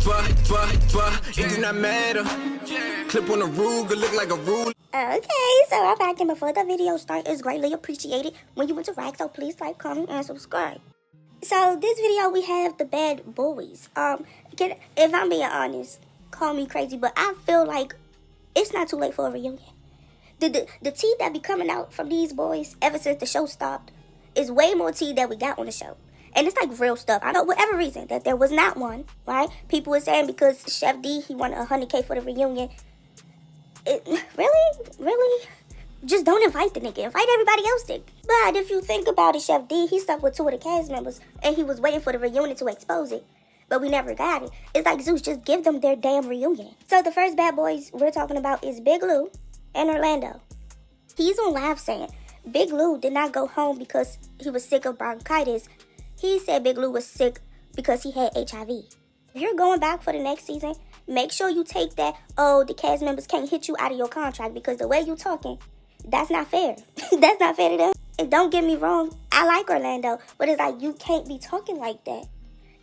It do not matter. Clip on the Ruger, look like a ruler. Okay, so I'm back, and before the video starts, it's greatly appreciated when you interact, so please like, comment, and subscribe. So this video, we have the bad boys. If I'm being honest, call me crazy, but I feel like it's not too late for a reunion. The tea that be coming out from these boys ever since the show stopped is way more tea that we got on the show. And it's like real stuff. I know whatever reason that there was not one, right? People were saying because Chef D, he wanted $100K for the reunion. Really? Just don't invite the nigga. Invite everybody else, dick. But if you think about it, Chef D, he stuck with 2 of the cast members, and he was waiting for the reunion to expose it. But we never got it. It's like, Zeus, just give them their damn reunion. So the first bad boys we're talking about is Big Lou and Orlando. He's on live saying Big Lou did not go home because he was sick of bronchitis. He said Big Lou was sick because he had HIV. If you're going back for the next season, make sure you take that, the cast members can't hit you out of your contract, because the way you talking, that's not fair. That's not fair to them. And don't get me wrong, I like Orlando, but it's like, you can't be talking like that.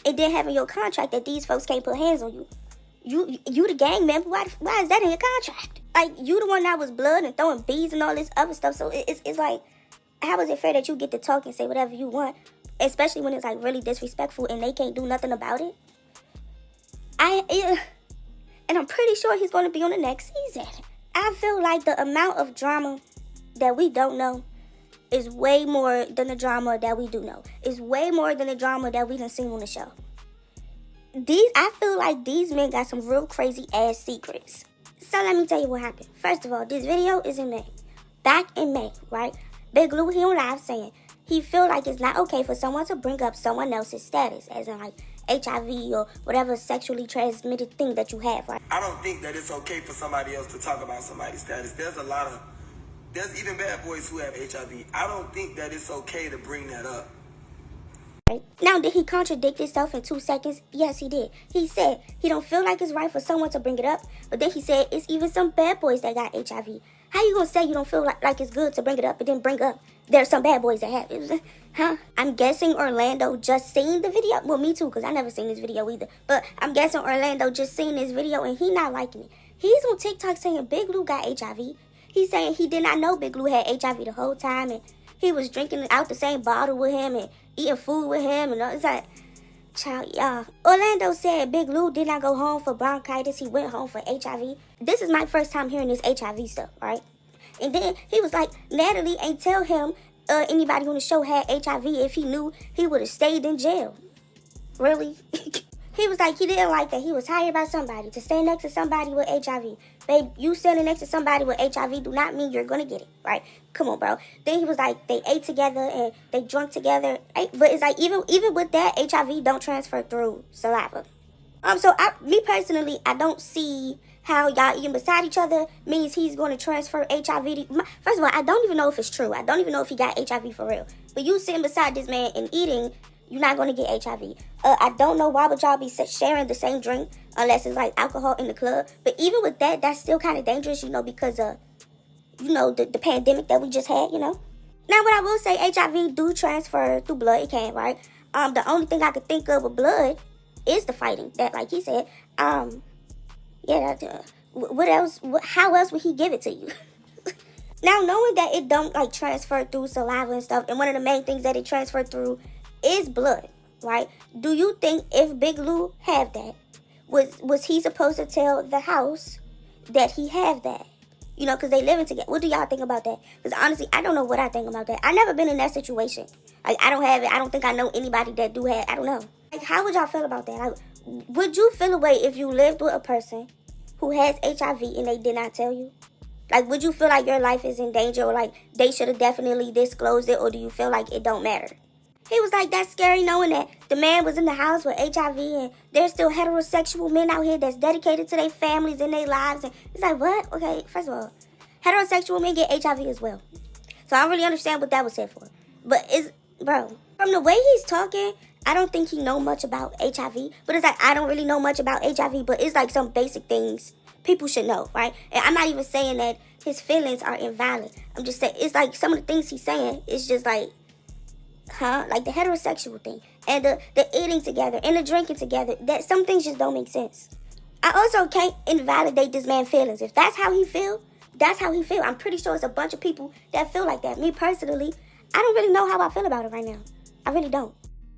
And then having your contract that these folks can't put hands on you. You the gang member, why is that in your contract? Like, you the one that was blood and throwing bees and all this other stuff, so it's like, how is it fair that you get to talk and say whatever you want, especially when it's like really disrespectful and they can't do nothing about it? And I'm pretty sure he's going to be on the next season. I feel like the amount of drama that we don't know is way more than the drama that we do know. It's way more than the drama that we done seen on the show. I feel like these men got some real crazy ass secrets. So let me tell you what happened. First of all, this video is in May. Back in May, right? Big Lou, he on live saying he feel like it's not okay for someone to bring up someone else's status, as in like HIV or whatever sexually transmitted thing that you have, right? I don't think that it's okay for somebody else to talk about somebody's status. There's even bad boys who have HIV. I don't think that it's okay to bring that up. Right. Now, did he contradict himself in 2 seconds? Yes, he did. He said he don't feel like it's right for someone to bring it up, but then he said it's even some bad boys that got HIV. How you gonna say you don't feel like it's good to bring it up, but then bring up there's some bad boys that have it? Huh? I'm guessing Orlando just seen the video. Well, me too, because I never seen this video either. But I'm guessing Orlando just seen this video and he not liking it. He's on TikTok saying Big Lou got HIV. He's saying he did not know Big Lou had HIV the whole time, and he was drinking out the same bottle with him and eating food with him, and all. It's like, child, y'all. Orlando said Big Lou did not go home for bronchitis. He went home for HIV. This is my first time hearing this HIV stuff, right? And then he was like, Natalie ain't tell him anybody on the show had HIV. If he knew, he would have stayed in jail. Really? He was like, he didn't like that. He was hired by somebody to stand next to somebody with HIV. Babe, you standing next to somebody with HIV do not mean you're going to get it, right? Come on, bro. Then he was like, they ate together and they drunk together. Right? But it's like, even with that, HIV don't transfer through saliva. So me personally, I don't see how y'all eating beside each other means he's going to transfer HIV. First of all, I don't even know if it's true. I don't even know if he got HIV for real. But you sitting beside this man and eating, you're not going to get HIV. I don't know why would y'all be sharing the same drink unless it's like alcohol in the club. But even with that, that's still kind of dangerous, because of, the pandemic that we just had, Now, what I will say, HIV do transfer through blood. It can, right? The only thing I could think of with blood is the fighting. That, like he said, what else? How else would he give it to you? Now, knowing that it don't like transfer through saliva and stuff, and one of the main things that it transfer through is blood, right? Do you think if Big Lou have that, was he supposed to tell the house that he have that? Because they living together. What do y'all think about that? Because honestly, I don't know what I think about that. I never been in that situation. Like, I don't have it. I don't think I know anybody that do have. I don't know. Like, how would y'all feel about that? Like, would you feel a way if you lived with a person who has HIV and they did not tell you? Like, would you feel like your life is in danger, or like they should have definitely disclosed it, or do you feel like it don't matter? He was like, that's scary knowing that the man was in the house with HIV and there's still heterosexual men out here that's dedicated to their families and their lives. And it's like, what? Okay, first of all, heterosexual men get HIV as well. So I don't really understand what that was said for. But bro, from the way he's talking, I don't think he know much about HIV. But it's like, I don't really know much about HIV, but it's like some basic things people should know, right? And I'm not even saying that his feelings are invalid. I'm just saying, it's like some of the things he's saying is just like, like the heterosexual thing. and the eating together and the drinking together, that some things just don't make sense. I also can't invalidate this man's feelings. If that's how he feel, that's how he feel. I'm pretty sure it's a bunch of people that feel like that. Me personally, I don't really know how I feel about it right now. I really don't.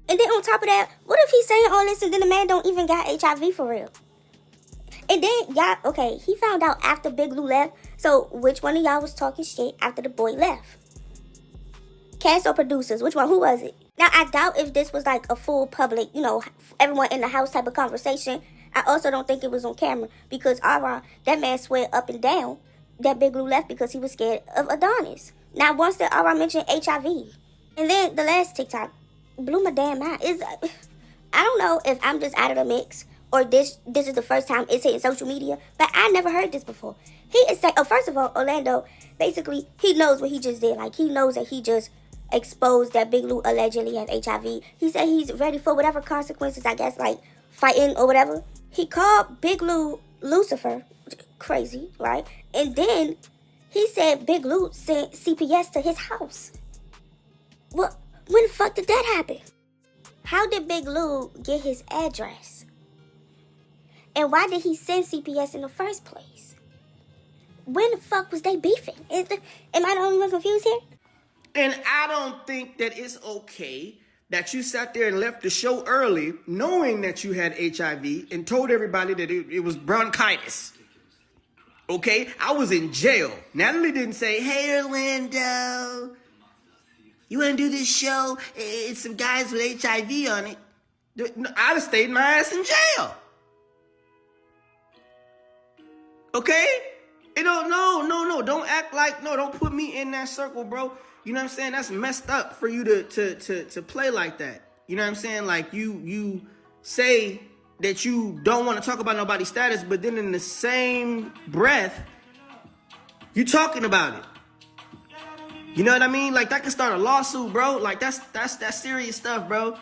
And then on top of that, what if he's saying all this and then the man don't even got HIV for real? And then y'all, okay, he found out after Big Lou left. So which one of y'all was talking shit after the boy left? Cast or producers? Which one? Who was it? Now, I doubt if this was like a full public, everyone in the house type of conversation. I also don't think it was on camera because that man swear up and down that Big Lou left because he was scared of Adonis. Now, once that mentioned HIV. And then the last TikTok blew my damn mind. I don't know if I'm just out of the mix or this is the first time it's hitting social media, but I never heard this before. He is saying, first of all, Orlando, basically, he knows what he just did. Like, he knows that he just exposed that Big Lou allegedly has HIV. He said he's ready for whatever consequences, I guess, like fighting or whatever. He called Big Lou Lucifer. Crazy, right? And then he said Big Lou sent CPS to his house. Well, when the fuck did that happen? How did Big Lou get his address? And why did he send CPS in the first place? When the fuck was they beefing? Am I the only one confused here? And I don't think that it's okay that you sat there and left the show early knowing that you had HIV and told everybody that it was bronchitis. Okay? I was in jail. Natalie didn't say, hey, Orlando, you want to do this show? It's some guys with HIV on it. I'd have stayed my ass in jail. Okay? No. Don't act like, don't put me in that circle, bro. You know what I'm saying? That's messed up for you to play like that. You know what I'm saying? Like you say that you don't want to talk about nobody's status, but then in the same breath, you talking about it. You know what I mean? Like that could start a lawsuit, bro. Like that's serious stuff, bro.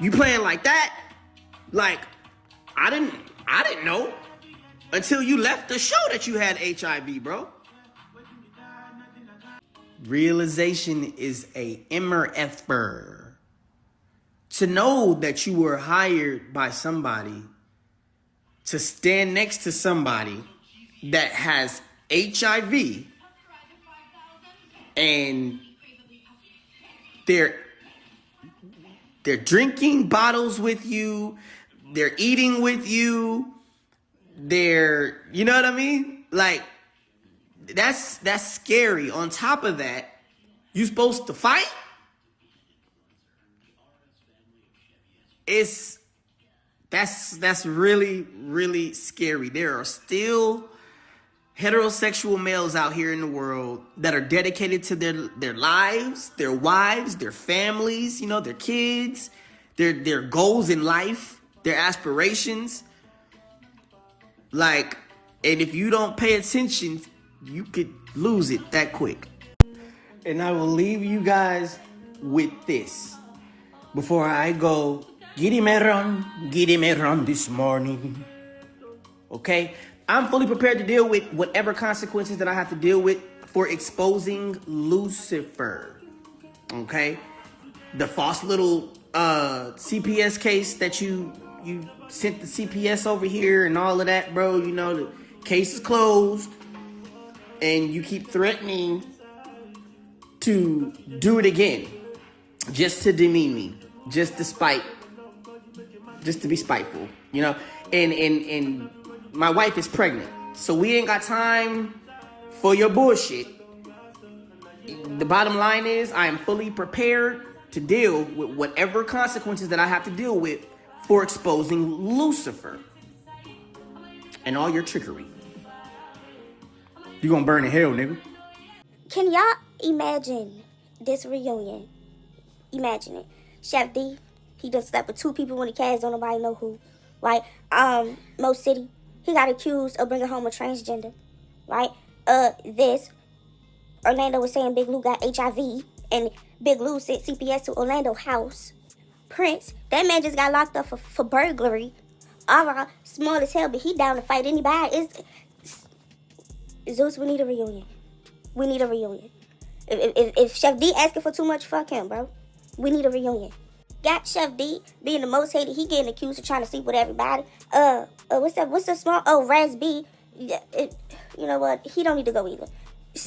You playing like that? Like I didn't know until you left the show that you had HIV, bro. Realization is a MRFer. To know that you were hired by somebody to stand next to somebody that has HIV and they're drinking bottles with you, they're eating with you, you know what I mean? Like, that's scary. On top of that, you supposed to fight? That's really, really scary. There are still heterosexual males out here in the world that are dedicated to their lives, their wives, their families, their kids, their goals in life, their aspirations. Like, and if you don't pay attention, you could lose it that quick. And I will leave you guys with this. Before I go, get him around this morning. Okay? I'm fully prepared to deal with whatever consequences that I have to deal with for exposing Lucifer. Okay? The false little CPS case that you sent the CPS over here and all of that, bro. The case is closed. And you keep threatening to do it again. Just to demean me. Just to be spiteful. And my wife is pregnant. So we ain't got time for your bullshit. The bottom line is I am fully prepared to deal with whatever consequences that I have to deal with for exposing Lucifer. And all your trickery. You gonna burn in hell, nigga. Can y'all imagine this reunion? Imagine it. Chef D, he just slept with 2 people when he cast, don't nobody know who. Right? Mo City, he got accused of bringing home a transgender. Right? Orlando was saying Big Lou got HIV, and Big Lou sent CPS to Orlando house. Prince, that man just got locked up for burglary. Small as hell, but he down to fight anybody. Zeus, we need a reunion. We need a reunion. If Chef D asking for too much, fuck him, bro. We need a reunion. got Chef D being the most hated. He getting accused of trying to sleep with everybody. What's that? What's the small? Oh, Raz B. You know what? He don't need to go either.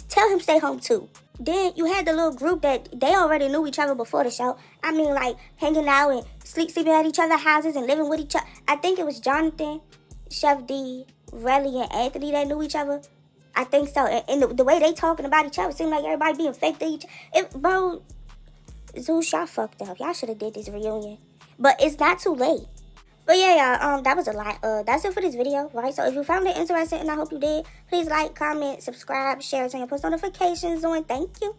Tell him stay home too. Then you had the little group that they already knew each other before the show. I mean, like hanging out and sleeping at each other's houses and living with each other. I think it was Jonathan, Chef D, Relly, and Anthony that knew each other. I think so. And the way they talking about each other seemed like everybody being fake to each other. Bro, Zeus, y'all fucked up. Y'all should have did this reunion. But it's not too late. But yeah, y'all, that was a lot. That's it for this video, right? So if you found it interesting, and I hope you did, please like, comment, subscribe, share, turn your post notifications on. Thank you.